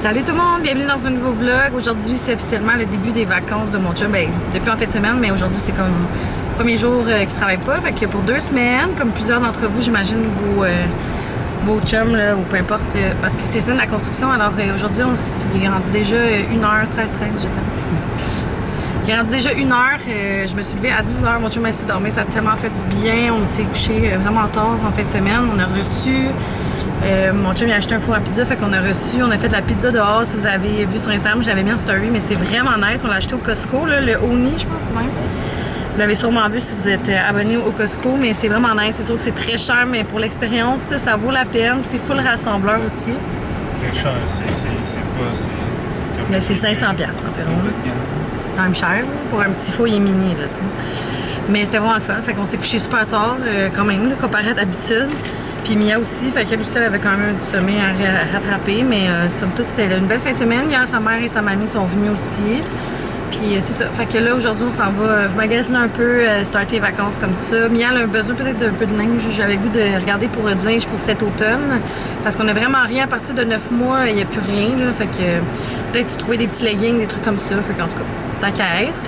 Salut tout le monde, bienvenue dans un nouveau vlog. Aujourd'hui, c'est officiellement le début des vacances de mon chum. Ben, depuis en fin de semaine, mais aujourd'hui, c'est comme le premier jour qu'il travaille pas. Fait que pour 2 semaines, comme plusieurs d'entre vous, j'imagine vos chums, là, ou peu importe, parce que c'est ça la construction. Alors aujourd'hui, on s'est rendu déjà 1h13, il est rendu déjà 1h, je me suis levée à 10h, mon chum a essayé de dormir, ça a tellement fait du bien. On s'est couché vraiment tard en fin de semaine. On a reçu, mon chum il a acheté un four à pizza, fait qu'on a reçu, on a fait de la pizza dehors. Si vous avez vu sur Instagram, j'avais mis en story, mais c'est vraiment nice. On l'a acheté au Costco, là, le Oni, je pense même. Vous l'avez sûrement vu si vous êtes abonné au Costco, mais c'est vraiment nice. C'est sûr que c'est très cher, mais pour l'expérience, ça vaut la peine. C'est full rassembleur aussi. C'est cher, c'est pas... Mais c'est 500$ environ. C'est quand même cher, pour un petit foyer mini, là, tu sais. Mais c'était vraiment le fun. Fait qu'on s'est couché super tard, quand même, là, comparé à d'habitude. Puis Mia aussi, fait qu'elle aussi, elle avait quand même du sommeil à rattraper. Mais somme toute, c'était une belle fin de semaine. Hier, sa mère et sa mamie sont venues aussi. Puis c'est ça. Fait que là, aujourd'hui, on s'en va magasiner un peu, starter les vacances comme ça. Mia, elle a besoin peut-être d'un peu de linge. J'avais le goût de regarder pour du linge pour cet automne. Parce qu'on a vraiment rien à partir de 9 mois. Il n'y a plus rien, là. Fait que peut-être trouver des petits leggings, des trucs comme ça. Fait qu'en tout cas, tant qu'à être.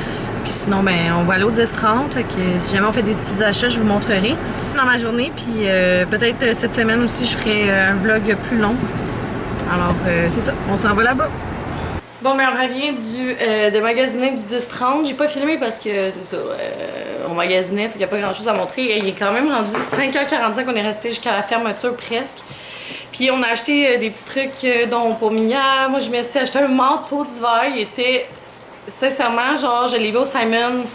Puis sinon, ben, on va aller au 10-30. Fait que si jamais on fait des petits achats, je vous montrerai dans ma journée. Puis peut-être cette semaine aussi, je ferai un vlog plus long. Alors, c'est ça. On s'en va là-bas. Bon, mais on revient de magasiner du 10-30. J'ai pas filmé parce que c'est ça, on magasinait, fait qu'il n'y a pas grand chose à montrer. Et il est quand même rendu 5h45 qu'on est resté jusqu'à la fermeture presque. Puis on a acheté des petits trucs, dont pour Mia, moi je me suis acheté un manteau d'hiver. Il était sincèrement, genre, je l'ai vu au Simon.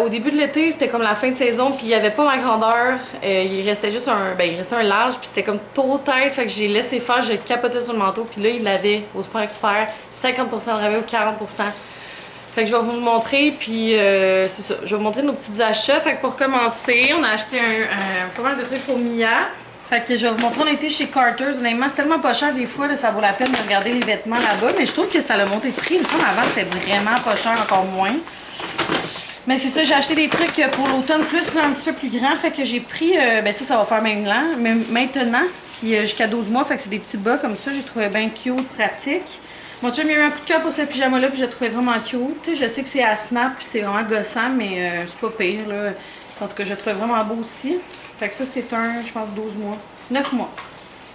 Au début de l'été, c'était comme la fin de saison, puis il n'y avait pas ma grandeur. Il restait juste il restait un large, puis c'était comme trop tête, fait que j'ai laissé faire, je capotais sur le manteau, puis là, il l'avait au Sport Expert, 50% de rabais ou 40%. Fait que je vais vous le montrer, puis c'est ça, je vais vous montrer nos petits achats. Fait que pour commencer, on a acheté pas mal de trucs pour Mia. Fait que je vais vous montrer, on a été chez Carter's. Honnêtement, c'est tellement pas cher des fois, là, ça vaut la peine de regarder les vêtements là-bas, mais je trouve que ça a monté de prix. Il me semble avant, c'était vraiment pas cher, encore moins. Mais c'est ça, j'ai acheté des trucs pour l'automne plus, là, un petit peu plus grand. Fait que j'ai pris, ça va faire maintenant. Puis jusqu'à 12 mois, fait que c'est des petits bas comme ça. J'ai trouvé bien cute, pratique. Mon chum, il a eu un coup de cœur pour ce pyjama-là, puis je le trouvais vraiment cute. Je sais que c'est à snap, puis c'est vraiment gossant, mais c'est pas pire, là. En tout cas, je le trouvais vraiment beau aussi. Fait que ça, c'est je pense, 12 mois. 9 mois.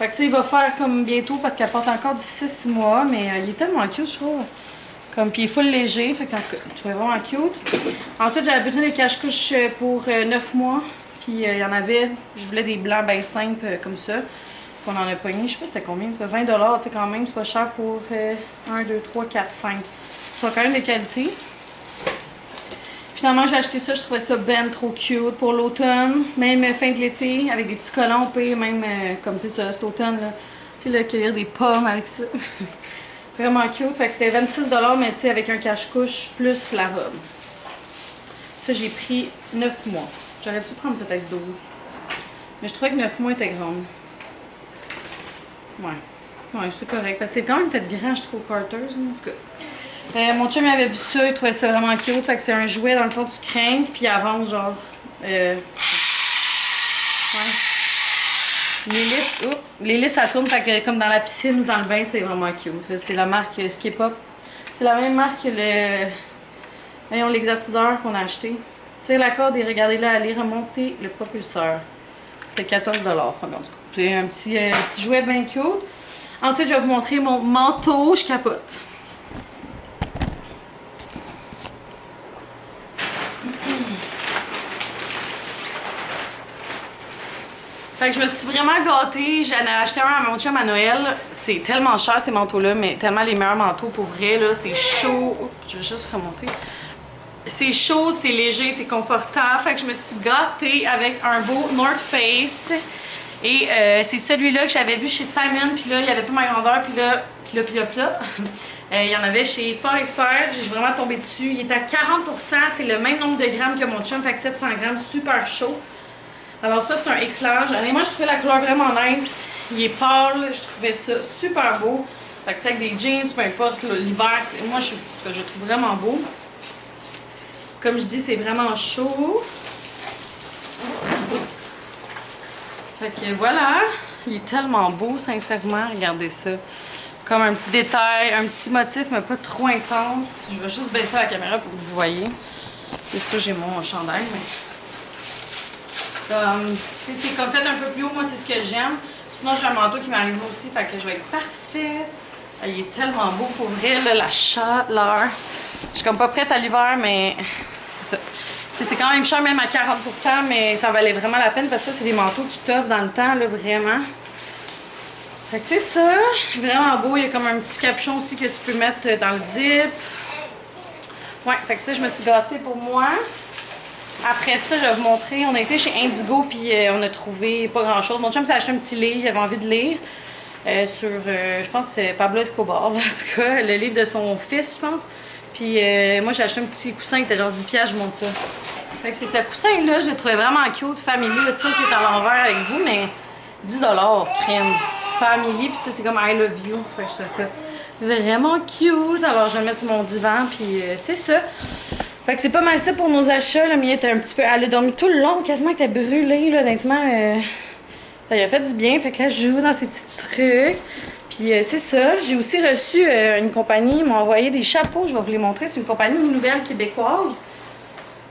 Fait que ça, il va faire comme bientôt, parce qu'il porte encore du 6 mois, mais il est tellement cute, je trouve. Comme, puis il est full léger, fait qu'en tout cas, je trouvais vraiment cute. Ensuite, j'avais besoin des cache-couches pour 9 mois. Puis il y en avait, je voulais des blancs bien simples comme ça. Qu'on en a pogné, je sais pas c'était combien ça, 20$, tu sais quand même, c'est pas cher pour 1, 2, 3, 4, 5. Ils sont quand même de qualité. Finalement, j'ai acheté ça, je trouvais ça ben trop cute pour l'automne. Même fin de l'été, avec des petits collants, même comme c'est ça, cet automne là. Tu sais, cueillir des pommes avec ça. Vraiment cute. Fait que c'était 26$, mais tu sais, avec un cache-couche plus la robe. Ça, j'ai pris 9 mois. J'aurais dû prendre peut-être 12. Mais je trouvais que 9 mois était grande. Ouais, c'est correct. Parce que c'est quand même fait grand, je trouve, Carter's, en tout cas. Mon chum avait vu ça, il trouvait ça vraiment cute. Fait que c'est un jouet dans le fond du crank, puis avant, genre. Ouais. L'hélice, ça tourne, fait que comme dans la piscine ou dans le bain, c'est vraiment cute. C'est la marque Skip-Up. C'est la même marque que l'exerciceur qu'on a acheté. Tire la corde et regardez-la aller remonter le propulseur. C'était 14$. C'est un petit jouet bien cute. Ensuite, je vais vous montrer mon manteau. Je capote. Fait que je me suis vraiment gâtée. J'en ai acheté un à mon chum à Noël. C'est tellement cher ces manteaux-là, mais tellement les meilleurs manteaux pour vrai. Là, c'est chaud. Oups, je vais juste remonter. C'est chaud, c'est léger, c'est confortable. Fait que je me suis gâtée avec un beau North Face. Et c'est celui-là que j'avais vu chez Simon. Puis là, il n'y avait pas ma grandeur. Puis là. Il y en avait chez Sport Expert. J'ai vraiment tombé dessus. Il est à 40%. C'est le même nombre de grammes que mon chum. Fait que 700 grammes. Super chaud. Alors ça, c'est un X large. Honnêtement, je trouvais la couleur vraiment nice. Il est pâle. Je trouvais ça super beau. Fait que tu sais, avec des jeans, peu importe, l'hiver, moi, je trouve vraiment beau. Comme je dis, c'est vraiment chaud. Fait que voilà. Il est tellement beau, sincèrement. Regardez ça. Comme un petit détail, un petit motif, mais pas trop intense. Je vais juste baisser la caméra pour que vous voyez. C'est ça, j'ai mon chandail, mais... c'est comme fait un peu plus haut, moi c'est ce que j'aime. Sinon j'ai un manteau qui m'arrive aussi, fait que je vais être parfait. Il est tellement beau pour vrai, là, la chaleur. Je suis comme pas prête à l'hiver, mais c'est ça. C'est quand même cher, même à 40%, mais ça valait vraiment la peine parce que ça, c'est des manteaux qui t'offrent dans le temps, là, vraiment. Fait que c'est ça, vraiment beau. Il y a comme un petit capuchon aussi que tu peux mettre dans le zip. Ouais, fait que ça, je me suis gâtée pour moi. Après ça, je vais vous montrer. On a été chez Indigo, puis on a trouvé pas grand-chose. Mon chum s'est acheté un petit livre, il avait envie de lire. Sur, je pense, c'est Pablo Escobar, là, en tout cas, le livre de son fils, je pense. Puis moi, j'ai acheté un petit coussin qui était genre 10$, je vous montre ça. Fait que c'est ce coussin-là, je le trouvais vraiment cute, family, c'est ça qui est à l'envers avec vous, mais 10$, crème. Family, puis ça, c'est comme I love you. Fait que je trouve ça vraiment cute. Alors, je vais le mettre sur mon divan, puis c'est ça. Fait que c'est pas mal ça pour nos achats. Le mien était un petit peu... Elle a dormi tout le long, quasiment elle était brûlée, là, honnêtement. Ça lui a fait du bien. Fait que là, je joue dans ces petits trucs. Puis c'est ça. J'ai aussi reçu une compagnie, ils m'ont envoyé des chapeaux. Je vais vous les montrer. C'est une compagnie nouvelle québécoise.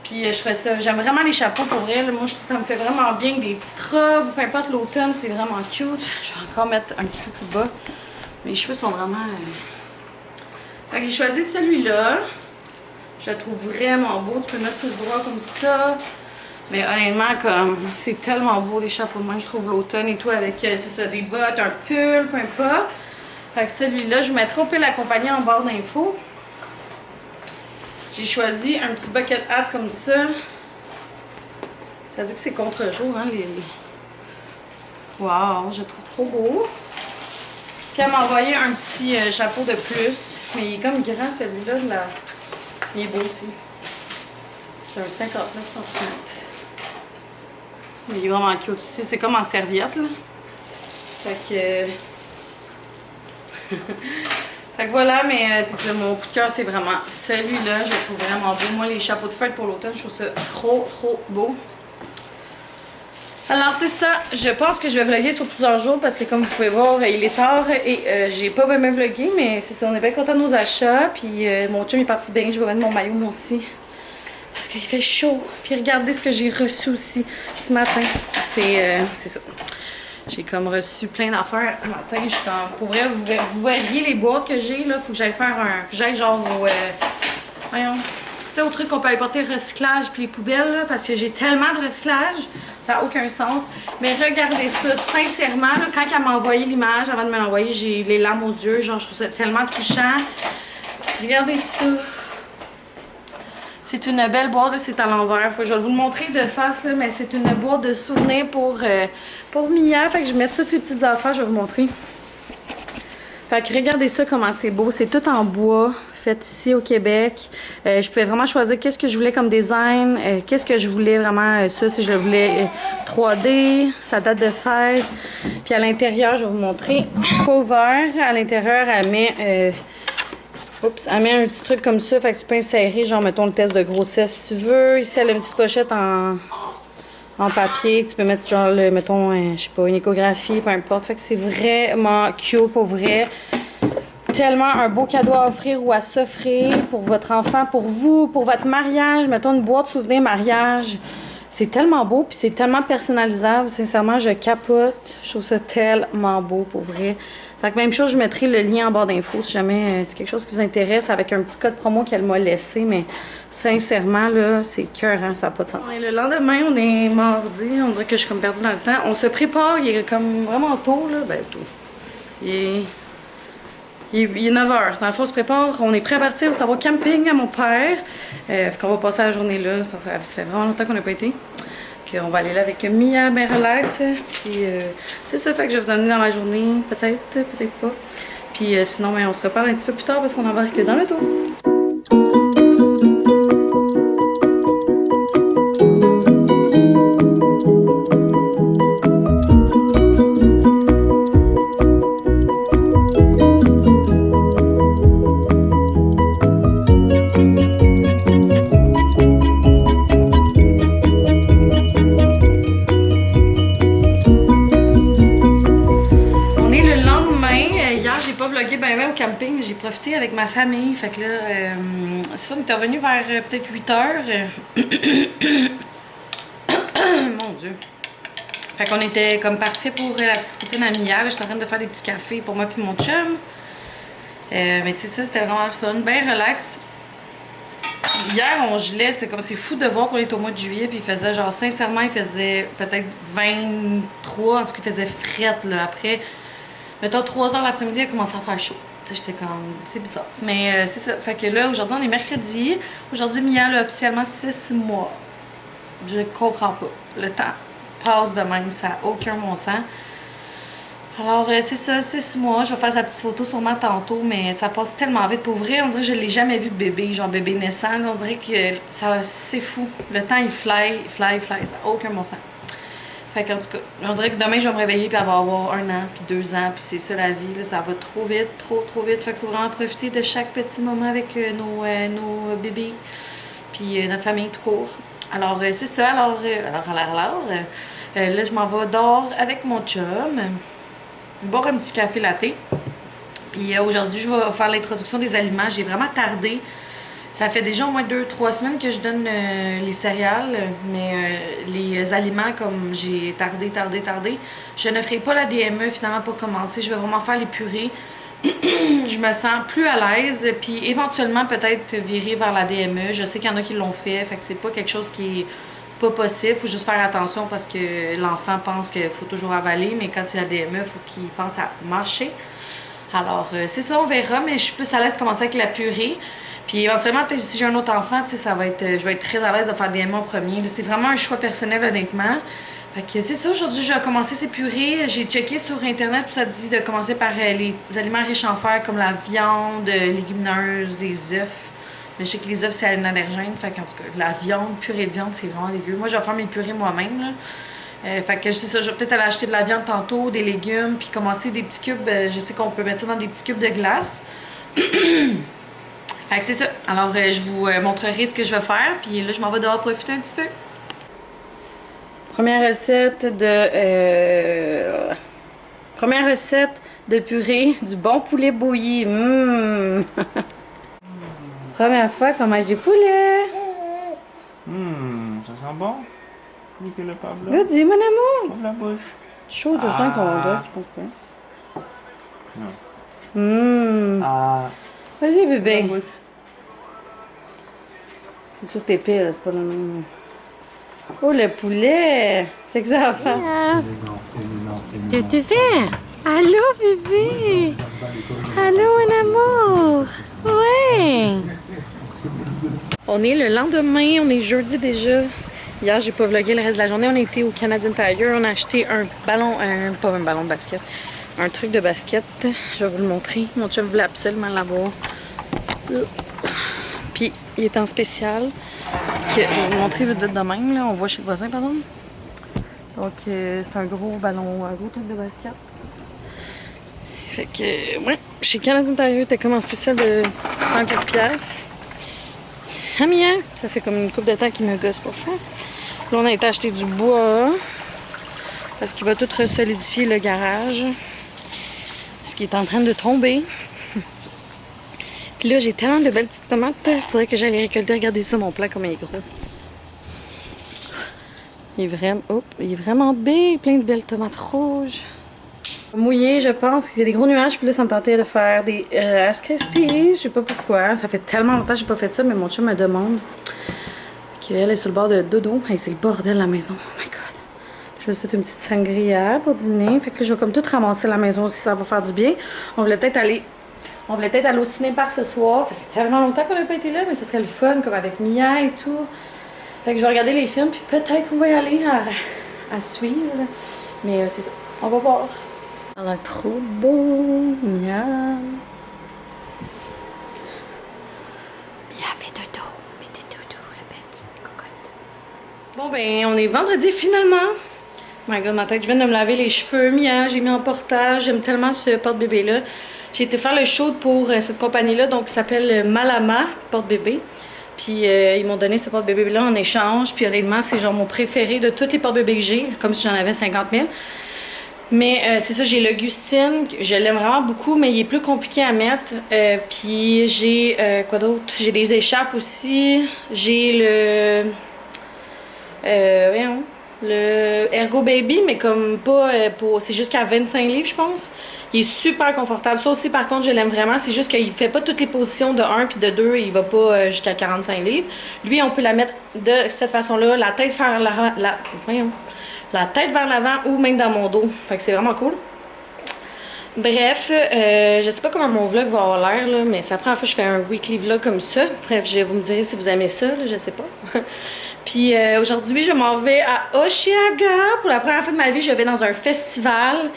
Puis je fais ça. J'aime vraiment les chapeaux pour vrai. Là. Moi, je trouve que ça me fait vraiment bien. Des petites robes, peu importe l'automne, c'est vraiment cute. Je vais encore mettre un petit peu plus bas. Mes cheveux sont vraiment... Fait que j'ai choisi celui-là. Je le trouve vraiment beau. Tu peux mettre plus droit comme ça. Mais honnêtement, comme c'est tellement beau les chapeaux de main, je trouve l'automne et tout avec, c'est ça, des bottes, un pull, peu importe. Fait que celui-là, je vous mettrai au pire la compagnie en barre d'infos. J'ai choisi un petit bucket hat comme ça. Ça dit que c'est contre-jour, hein, les... Wow, je le trouve trop beau. Puis elle m'a envoyé un petit chapeau de plus. Mais il est comme grand celui-là. Il est beau aussi. C'est un 59 cm. Il est vraiment cute aussi. C'est comme en serviette, là. Fait que... fait que voilà, mais c'est ça. Mon coup de cœur, c'est vraiment celui-là. Je le trouve vraiment beau. Moi, les chapeaux de fête pour l'automne, je trouve ça trop, trop beau. Alors c'est ça, je pense que je vais vlogger sur plusieurs jours parce que comme vous pouvez voir, il est tard et j'ai pas même vlogué, mais c'est ça, on est bien content de nos achats. Puis mon chum est parti baigner, je vais mettre mon maillot moi aussi. Parce qu'il fait chaud. Puis regardez ce que j'ai reçu aussi ce matin. C'est ça. J'ai comme reçu plein d'affaires ce matin. Je suis comme, pour vrai, vous verriez les boîtes que j'ai là. Faut que j'aille faire faut que j'aille genre au... voyons. Tu sais, au truc qu'on peut aller porter le recyclage puis les poubelles là, parce que j'ai tellement de recyclage. Ça n'a aucun sens. Mais regardez ça, sincèrement, là, quand elle m'a envoyé l'image, avant de me l'envoyer, j'ai les larmes aux yeux. Genre, je trouve ça tellement touchant. Regardez ça. C'est une belle boîte, c'est à l'envers. Je vais vous le montrer de face, là, mais c'est une boîte de souvenirs pour Mia. Fait que je vais mettre toutes ces petites affaires, je vais vous montrer. Fait que regardez ça, comment c'est beau. C'est tout en bois. Fait ici au Québec. Je pouvais vraiment choisir qu'est-ce que je voulais comme design, qu'est-ce que je voulais vraiment, ça si je le voulais 3D, sa date de fête. Puis à l'intérieur, je vais vous montrer, pas ouvert. À l'intérieur, elle met, elle met un petit truc comme ça, fait que tu peux insérer, genre mettons le test de grossesse si tu veux. Ici, elle a une petite pochette en papier, tu peux mettre genre, mettons, je sais pas, une échographie, peu importe. Fait que c'est vraiment cute pour vrai. Tellement un beau cadeau à offrir ou à s'offrir pour votre enfant, pour vous, pour votre mariage. Mettons une boîte souvenir mariage. C'est tellement beau puis c'est tellement personnalisable. Sincèrement, je capote. Je trouve ça tellement beau pour vrai. Fait que même chose, je mettrai le lien en barre d'infos si jamais c'est quelque chose qui vous intéresse avec un petit code promo qu'elle m'a laissé. Mais sincèrement, là, c'est écœurant, ça n'a pas de sens. Et le lendemain, on est mardi. On dirait que je suis comme perdue dans le temps. On se prépare, il est comme vraiment tôt, là. Ben, tôt. Il est 9h. Dans le fond, on se prépare. On est prêt à partir. Ça va camping à mon père. Qu'on va passer la journée là. Ça fait vraiment longtemps qu'on n'a pas été. Puis on va aller là avec Mia, ben relax. Puis c'est ça. Fait que je vais vous donner dans la journée. Peut-être, peut-être pas. Puis sinon, ben, on se reparle un petit peu plus tard parce qu'on embarque dans l'auto. ben au camping, j'ai profité avec ma famille. Fait que là, c'est ça, on est revenu vers peut-être 8 heures. Mon Dieu. Fait qu'on était comme parfait pour la petite routine à Mia. J'étais en train de faire des petits cafés pour moi puis mon chum. Mais c'est ça, c'était vraiment le fun. Ben relax. Hier, on gelait. C'était comme, c'est fou de voir qu'on est au mois de juillet. Puis il faisait genre, sincèrement, il faisait peut-être 23. En tout cas, il faisait frette là. Après, mettons 3 heures l'après-midi, il a commencé à faire chaud. J'étais comme, c'est bizarre. Mais c'est ça. Fait que là, aujourd'hui, on est mercredi. Aujourd'hui, Mia a officiellement 6 mois. Je comprends pas. Le temps passe de même, ça n'a aucun bon sens. Alors, c'est ça, 6 mois. Je vais faire sa petite photo sûrement tantôt, mais ça passe tellement vite. Pour vrai, on dirait que je ne l'ai jamais vu bébé, genre bébé naissant. Là, on dirait que c'est fou. Le temps, il fly. Ça n'a aucun bon sens. Fait qu'en tout cas, on dirait que demain, je vais me réveiller puis avoir 1 an, puis 2 ans, puis c'est ça la vie. Là, ça va trop vite, trop vite. Fait qu'il faut vraiment profiter de chaque petit moment avec nos bébés, puis notre famille tout court. Alors, c'est ça. Alors, là, je m'en vais dehors avec mon chum, boire un petit café latte. Puis aujourd'hui, je vais faire l'introduction des aliments. J'ai vraiment tardé. Ça fait déjà au moins 2-3 semaines que je donne les céréales, mais les aliments, comme j'ai tardé, je ne ferai pas la DME finalement pour commencer. Je vais vraiment faire les purées. Je me sens plus à l'aise, puis éventuellement peut-être virer vers la DME. Je sais qu'il y en a qui l'ont fait que c'est pas quelque chose qui est pas possible. Faut juste faire attention parce que l'enfant pense qu'il faut toujours avaler, mais quand il y a la DME, il faut qu'il pense à mâcher. Alors c'est ça, on verra, mais je suis plus à l'aise de commencer avec la purée. Puis éventuellement, peut-être si j'ai un autre enfant, tu sais, je vais être très à l'aise de faire DME en premier. C'est vraiment un choix personnel honnêtement. Fait que c'est ça, aujourd'hui je vais commencer ces purées. J'ai checké sur internet, puis ça dit de commencer par les aliments riches en fer comme la viande, légumineuse, des œufs. Mais je sais que les œufs c'est un allergène, fait qu'en tout cas, la viande, purée de viande, c'est vraiment dégueu. Moi je vais faire mes purées moi-même là. Fait que c'est ça, je vais peut-être aller acheter de la viande tantôt, des légumes, puis commencer des petits cubes. Je sais qu'on peut mettre ça dans des petits cubes de glace. Fait que c'est ça. Alors je vous montrerai ce que je vais faire, puis là je m'en vais devoir profiter un petit peu. Première recette de purée du bon poulet bouilli. Première fois qu'on mange du poulet. Ça sent bon. Nicolas Pablo. Goody, mon amour. Ouvre la bouche. Chaud, je donne ton doigt, je pense pas. Non. Vas-y, bébé. C'est sûr que t'es pire, c'est pas le même. Oh, le poulet! C'est que ça va faire. Qu'est-ce que tu fais? Allô, bébé? Allô, mon amour? Ouais! On est le lendemain, on est jeudi déjà. Hier, j'ai pas vlogué le reste de la journée. On a été au Canadian Tire, on a acheté un ballon, pas un ballon de basket, un truc de basket. Je vais vous le montrer. Mon chum voulait absolument l'avoir. Puis, il est en spécial. Je vais vous montrer vite de même, là. On voit chez le voisin, pardon. Donc, c'est un gros ballon, un gros truc de basket. Fait que, ouais, chez Canadian Tire, t'es comme en spécial de 104$. Ah, Mia, ça fait comme une couple de temps qu'il me gosse pour ça. Là, on a été acheter du bois. Parce qu'il va tout resolidifier le garage. Parce qu'il est en train de tomber. Puis là, j'ai tellement de belles petites tomates. Il faudrait que j'aille les récolter. Regardez ça, mon plat, comme il est gros. Il est vraiment big. Plein de belles tomates rouges. Mouillé, je pense qu'il y a des gros nuages. Puis là, ça me tentait de faire des Rice Krispies. Je sais pas pourquoi. Ça fait tellement longtemps que j'ai pas fait ça, mais mon chum me demande qu'elle est sur le bord de dodo. Hey, c'est le bordel, la maison. Oh my god. Je vais faire une petite sangria pour dîner. Fait que là, je vais comme tout ramasser la maison aussi. Ça va faire du bien. On voulait peut-être aller au ciné-parc ce soir. Ça fait tellement longtemps qu'on n'a pas été là, mais ça serait le fun, comme avec Mia et tout. Fait que je vais regarder les films, puis peut-être qu'on va y aller à suivre. Mais c'est ça. On va voir. Ça a l'air trop beau. Mia. Mia fait dodo. Fait dodo, la belle petite cocotte. Bon, ben, on est vendredi finalement. Oh my god, ma tête, je viens de me laver les cheveux. Mia, j'ai mis en portage. J'aime tellement ce porte-bébé-là. J'ai été faire le shoot pour cette compagnie-là, donc ça s'appelle Malama porte-bébé. Puis ils m'ont donné ce porte-bébé-là en échange. Puis honnêtement, c'est genre mon préféré de tous les porte-bébés que j'ai, comme si j'en avais 50 000. Mais c'est ça, j'ai l'Augustine, je l'aime vraiment beaucoup, mais il est plus compliqué à mettre. Puis j'ai quoi d'autre? J'ai des écharpes aussi. J'ai voyons, le Ergo Baby, mais comme pas pour. C'est jusqu'à 25 livres, je pense. Il est super confortable. Ça aussi, par contre, je l'aime vraiment. C'est juste qu'il fait pas toutes les positions de 1 puis de 2. Il va pas jusqu'à 45 livres. Lui, on peut la mettre de cette façon-là, la tête vers la tête vers l'avant ou même dans mon dos. Fait que c'est vraiment cool. Bref, je sais pas comment mon vlog va avoir l'air, là, mais c'est la première fois que je fais un weekly vlog comme ça. Bref, vous me direz si vous aimez ça, là, je sais pas. Puis aujourd'hui, je m'en vais à Osheaga. Pour la première fois de ma vie, je vais dans un festival.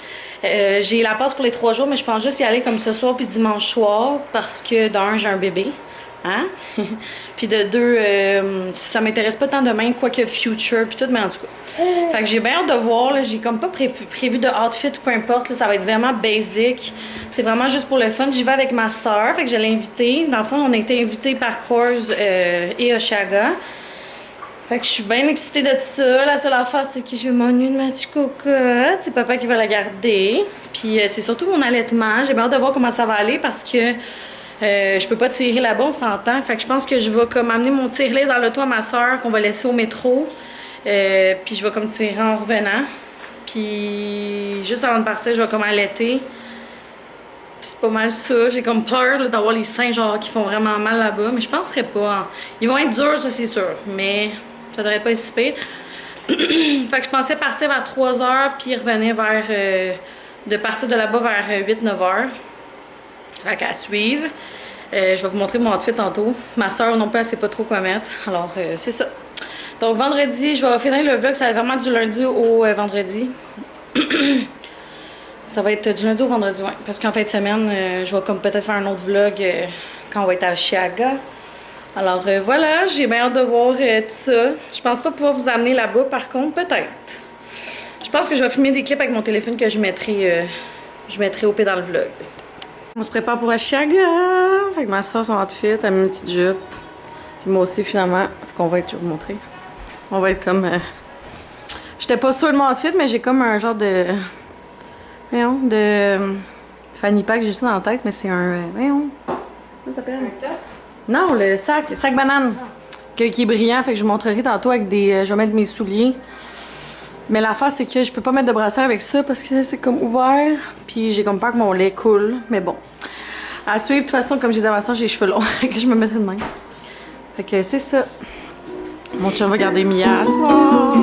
J'ai la passe pour les 3 jours, mais je pense juste y aller comme ce soir puis dimanche soir parce que d'un, j'ai un bébé. Hein? Puis de 2, ça m'intéresse pas tant de même, quoique future puis tout, mais en tout cas. Fait que j'ai bien hâte de voir, j'ai comme pas prévu de outfit ou peu importe, là, ça va être vraiment basic. C'est vraiment juste pour le fun. J'y vais avec ma soeur, fait que je l'ai invitée. Dans le fond, on a été invités par Coors et Osheaga. Fait que je suis bien excitée de ça. La seule affaire, c'est que je m'ennuie de ma petite cocotte. C'est papa qui va la garder. Puis c'est surtout mon allaitement. J'ai bien hâte de voir comment ça va aller parce que je peux pas tirer là-bas, on s'entend. Fait que je pense que je vais comme amener mon tire-lait dans l'auto à ma soeur qu'on va laisser au métro. Puis je vais comme tirer en revenant. Puis juste avant de partir, je vais comme allaiter. Puis c'est pas mal ça. J'ai comme peur d'avoir les seins genre qui font vraiment mal là-bas. Mais je penserais pas. Hein. Ils vont être durs, ça c'est sûr. Mais ça devrait pas être si pire. Fait que je pensais partir vers 3h puis revenir vers... de partir de là-bas vers 8-9h. Fait qu'à suivre. Je vais vous montrer mon outfit tantôt. Ma soeur non plus, elle sait pas trop quoi mettre. Alors, c'est ça. Donc, vendredi, je vais finir le vlog. Ça va être vraiment du lundi au vendredi. Ça va être du lundi au vendredi, ouais. Parce qu'en fin de semaine, je vais comme peut-être faire un autre vlog quand on va être à Osheaga. Alors, voilà. J'ai bien hâte de voir tout ça. Je pense pas pouvoir vous amener là-bas, par contre, peut-être. Je pense que je vais filmer des clips avec mon téléphone que je mettrai au pied dans le vlog. On se prépare pour Osheaga. Fait que ma soeur, son outfit, elle a mis une petite jupe. Puis moi aussi, finalement. Fait qu'on va être, je vais vous montrer. On va être comme... J'étais pas sûre de mon outfit, mais j'ai comme un genre de... Voyons, de... Fanny pack, j'ai ça dans la tête, mais c'est un... Voyons. Comment ça s'appelle? Un top? Non, le sac. Le sac banane. Qui est brillant, fait que je vous montrerai tantôt avec des... je vais mettre mes souliers. Mais l'affaire, c'est que je peux pas mettre de brassière avec ça parce que c'est comme ouvert. Puis j'ai comme peur que mon lait coule. Mais bon. À suivre, de toute façon, comme j'ai dit à ma soeur, j'ai les cheveux longs. que je me mettais de même. Fait que c'est ça. Mon chum va garder Mia à soir.